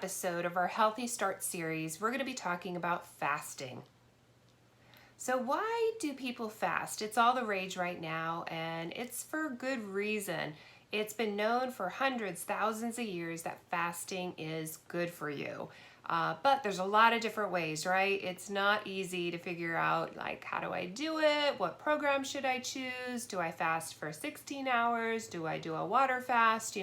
episode of our Healthy Start series, we're going to be talking about fasting. So why do people fast? It's all the rage right now, and it's for good reason. It's been known for hundreds, thousands of years that fasting is good for you. But there's a lot of different ways, right? It's not easy to figure out, like, how do I do it? What program should I choose? Do I fast for 16 hours? Do I do a water fast?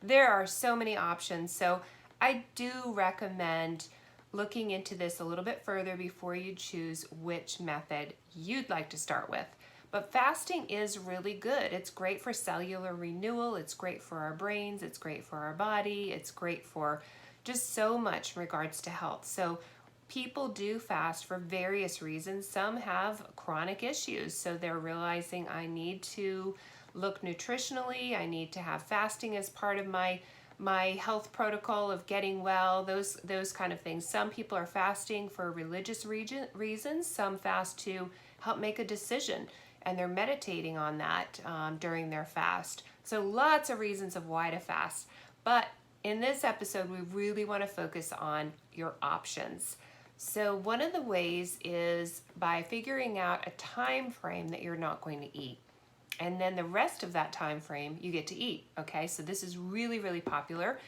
There are so many options. So I do recommend looking into this a little bit further before you choose which method you'd like to start with. But fasting is really good. It's great for cellular renewal. It's great for our brains. It's great for our body. It's great for just so much in regards to health. So people do fast for various reasons. Some have chronic issues, so they're realizing I need to look nutritionally. I need to have fasting as part of my health protocol of getting well, those kind of things. Some people are fasting for religious reasons. Some fast to help make a decision, and they're meditating on that during their fast. So lots of reasons of why to fast. But in this episode, we really want to focus on your options. So one of the ways is by figuring out a time frame that you're not going to eat. And then the rest of that time frame you get to eat, okay? So this is really, really popular.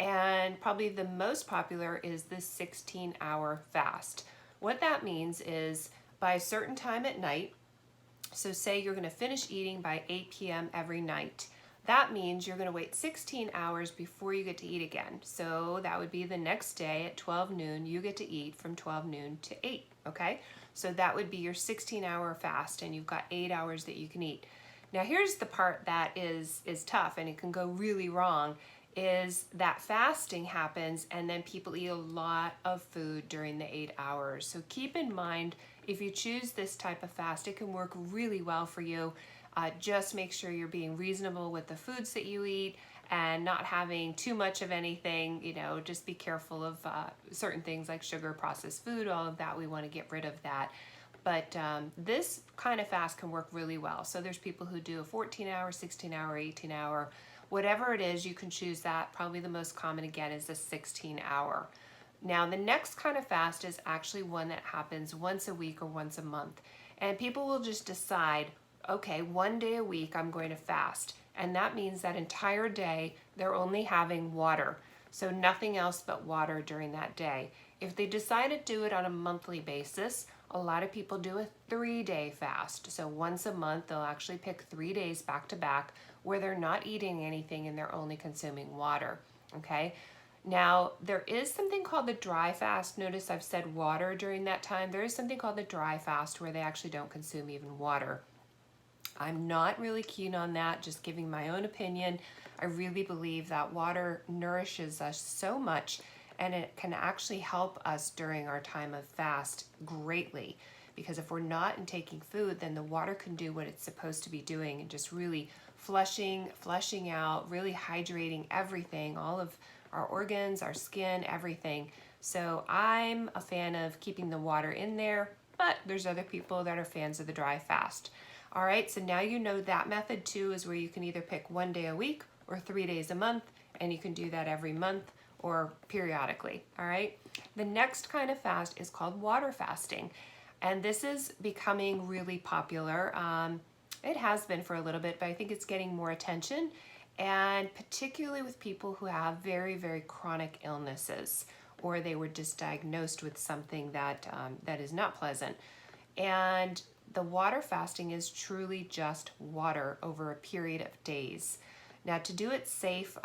And probably the most popular is the 16-hour fast. What that means is by a certain time at night, so say you're gonna finish eating by 8 p.m. every night. That means you're gonna wait 16 hours before you get to eat again. So that would be the next day at 12 noon, you get to eat from 12 noon to 8, okay? So that would be your 16-hour fast, and you've got 8 hours that you can eat. Now here's the part that is tough, and it can go really wrong, is that fasting happens and then people eat a lot of food during the 8 hours. So keep in mind, if you choose this type of fast, it can work really well for you. Just make sure you're being reasonable with the foods that you eat and not having too much of anything. Just be careful of certain things like sugar, processed food, all of that. We want to get rid of that. But this kind of fast can work really well. So there's people who do a 14-hour, 16-hour, 18-hour, whatever it is, you can choose that. Probably the most common, again, is the 16-hour. Now, the next kind of fast is actually one that happens once a week or once a month. And people will just decide, okay, one day a week I'm going to fast. And that means that entire day they're only having water. So nothing else but water during that day. If they decide to do it on a monthly basis, a lot of people do a 3-day fast. So once a month, they'll actually pick 3 days back to back where they're not eating anything and they're only consuming water, okay? Now, there is something called the dry fast. Notice I've said water during that time. There is something called the dry fast where they actually don't consume even water. I'm not really keen on that, just giving my own opinion. I really believe that water nourishes us so much, and it can actually help us during our time of fast greatly. Because if we're not taking food, then the water can do what it's supposed to be doing and just really flushing out, really hydrating everything, all of our organs, our skin, everything. So I'm a fan of keeping the water in there, but there's other people that are fans of the dry fast. All right, so now you know that method too is where you can either pick 1 day a week or 3 days a month, and you can do that every month or periodically, all right? The next kind of fast is called water fasting, and this is becoming really popular. It has been for a little bit, but I think it's getting more attention, and particularly with people who have very, very chronic illnesses, or they were just diagnosed with something that is not pleasant. And the water fasting is truly just water over a period of days. Now, to do it safe,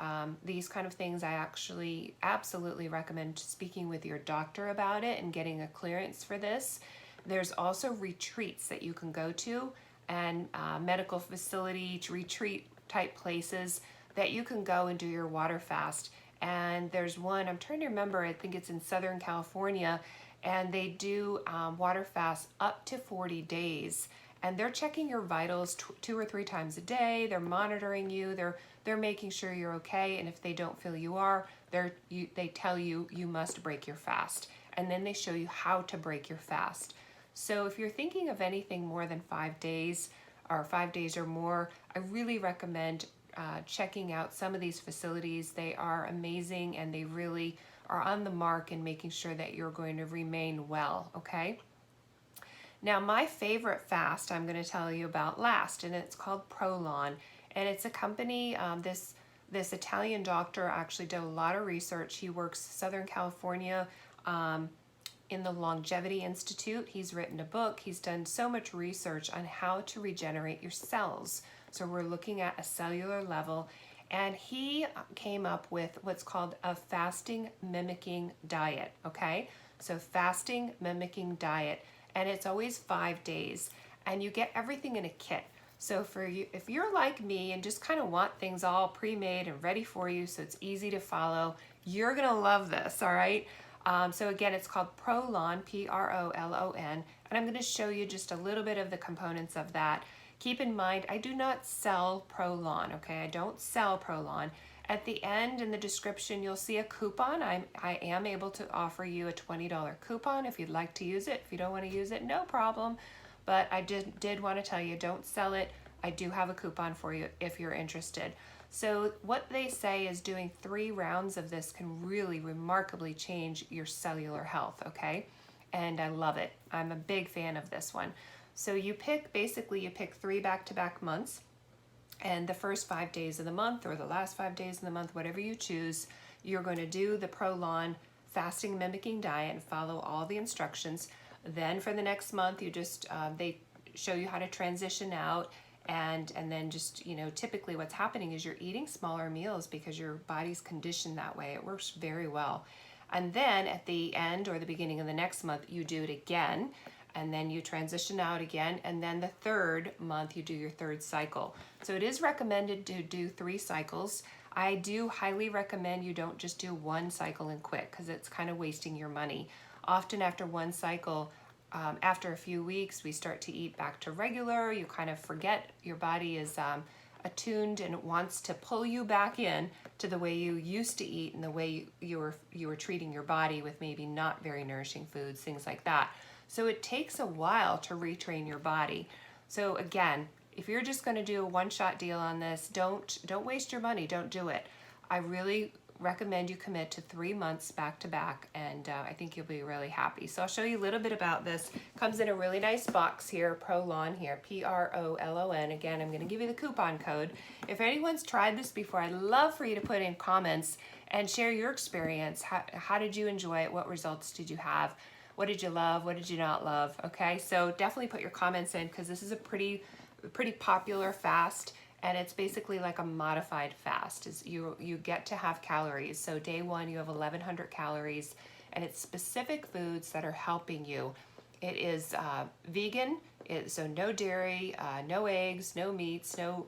these kind of things I actually absolutely recommend speaking with your doctor about it and getting a clearance for this. There's also retreats that you can go to, and medical facility retreat type places that you can go and do your water fast. And there's one, I'm trying to remember, I think it's in Southern California, and they do water fast up to 40 days. And they're checking your vitals 2 or 3 times a day. They're monitoring you. They're making sure you're okay. And if they don't feel you are, they tell you you must break your fast. And then they show you how to break your fast. So if you're thinking of anything more than 5 days or 5 days or more, I really recommend checking out some of these facilities. They are amazing, and they really are on the mark in making sure that you're going to remain well, okay? Now, my favorite fast I'm going to tell you about last, and it's called Prolon, and it's a company, this Italian doctor actually did a lot of research. He works Southern California in the Longevity Institute. He's written a book. He's done so much research on how to regenerate your cells. So we're looking at a cellular level, and he came up with what's called a fasting mimicking diet, okay? So fasting mimicking diet, and it's always 5 days, and you get everything in a kit. So for you, if you're like me and just kind of want things all pre-made and ready for you so it's easy to follow, you're gonna love this, all right? So again, it's called Prolon, Prolon, and I'm gonna show you just a little bit of the components of that. Keep in mind, I do not sell Prolon, okay? I don't sell Prolon. At the end in the description, you'll see a coupon. I am able to offer you a $20 coupon if you'd like to use it. If you don't want to use it, no problem. But I did want to tell you, don't sell it. I do have a coupon for you if you're interested. So what they say is doing 3 rounds of this can really remarkably change your cellular health, okay? And I love it. I'm a big fan of this one. So you pick 3 back-to-back months, and the first 5 days of the month or the last 5 days of the month, whatever you choose, you're going to do the Prolon fasting mimicking diet and follow all the instructions. Then for the next month, you just, they show you how to transition out, and then just, you know, typically what's happening is you're eating smaller meals because your body's conditioned that way. It works very well. And then at the end or the beginning of the next month, you do it again, and then you transition out again, and then the 3rd month, you do your 3rd cycle. So it is recommended to do 3 cycles. I do highly recommend you don't just do 1 cycle and quit, because it's kind of wasting your money. Often after 1 cycle, after a few weeks, we start to eat back to regular. You kind of forget, your body is attuned and it wants to pull you back in to the way you used to eat and the way you were treating your body with maybe not very nourishing foods, things like that. So it takes a while to retrain your body. So again, if you're just going to do a one-shot deal on this, don't waste your money. Don't do it. I really recommend you commit to 3 months back to back, and I think you'll be really happy. So I'll show you a little bit about this. Comes in a really nice box here, Prolon here, Prolon. Again, I'm going to give you the coupon code. If anyone's tried this before, I'd love for you to put in comments and share your experience. How did you enjoy it? What results did you have? What did you love? What did you not love? Okay, so definitely put your comments in, because this is a pretty popular fast, and it's basically like a modified fast. You get to have calories. So day 1, you have 1,100 calories, and it's specific foods that are helping you. It is vegan, so no dairy, no eggs, no meats, no,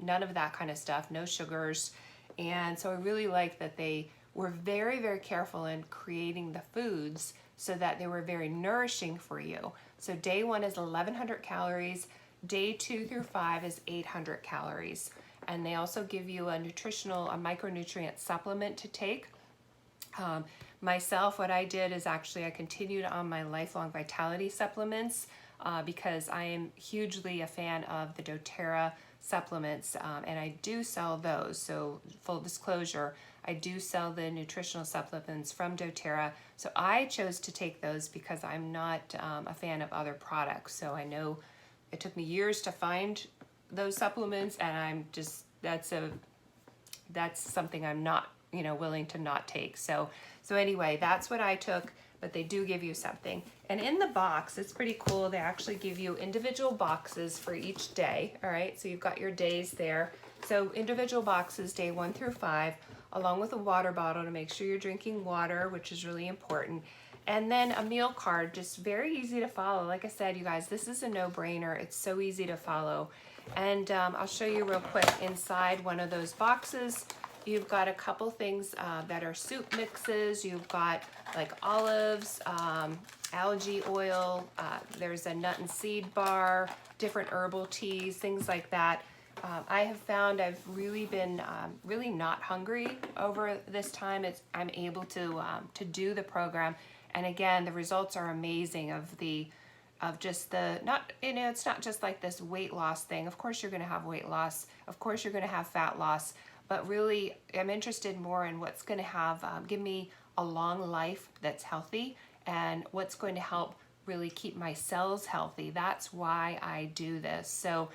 none of that kind of stuff, no sugars. And so I really like that they were very, very careful in creating the foods so that they were very nourishing for you. So day 1 is 1,100 calories. Day 2 through 5 is 800 calories. And they also give you a micronutrient supplement to take. Myself, what I did is actually I continued on my lifelong vitality supplements because I am hugely a fan of the doTERRA supplements, and I do sell those. So full disclosure, I do sell the nutritional supplements from doTERRA. So I chose to take those because I'm not a fan of other products. So I know it took me years to find those supplements, and I'm just, that's something I'm not, willing to not take. So anyway, that's what I took, but they do give you something. And in the box, it's pretty cool. They actually give you individual boxes for each day. All right, so you've got your days there. So individual boxes, day 1 through 5, along with a water bottle to make sure you're drinking water, which is really important. And then a meal card, just very easy to follow. Like I said, you guys, this is a no-brainer. It's so easy to follow. And I'll show you real quick. Inside one of those boxes, you've got a couple things that are soup mixes. You've got like olives, algae oil. There's a nut and seed bar, different herbal teas, things like that. I have found I've really been really not hungry over this time. I'm able to do the program. And again, the results are amazing it's not just like this weight loss thing. Of course you're going to have weight loss. Of course you're going to have fat loss. But really, I'm interested more in what's going to give me a long life that's healthy and what's going to help really keep my cells healthy. That's why I do this. So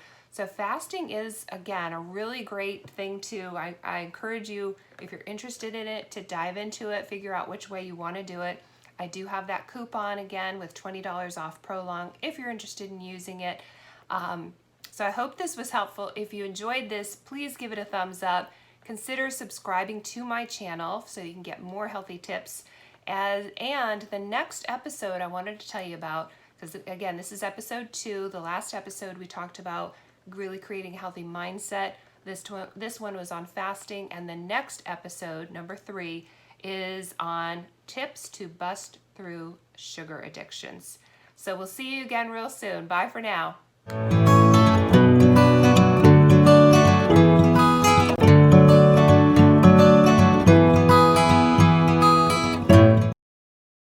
fasting is, again, a really great thing to, I encourage you, if you're interested in it, to dive into it, figure out which way you want to do it. I do have that coupon again with $20 off Prolong if you're interested in using it. So I hope this was helpful. If you enjoyed this, please give it a thumbs up. Consider subscribing to my channel so you can get more healthy tips. And the next episode I wanted to tell you about, because again, this is episode 2. The last episode we talked about really creating a healthy mindset. This one was on fasting, and the next episode, number 3, is on tips to bust through sugar addictions. So we'll see you again real soon. Bye for now.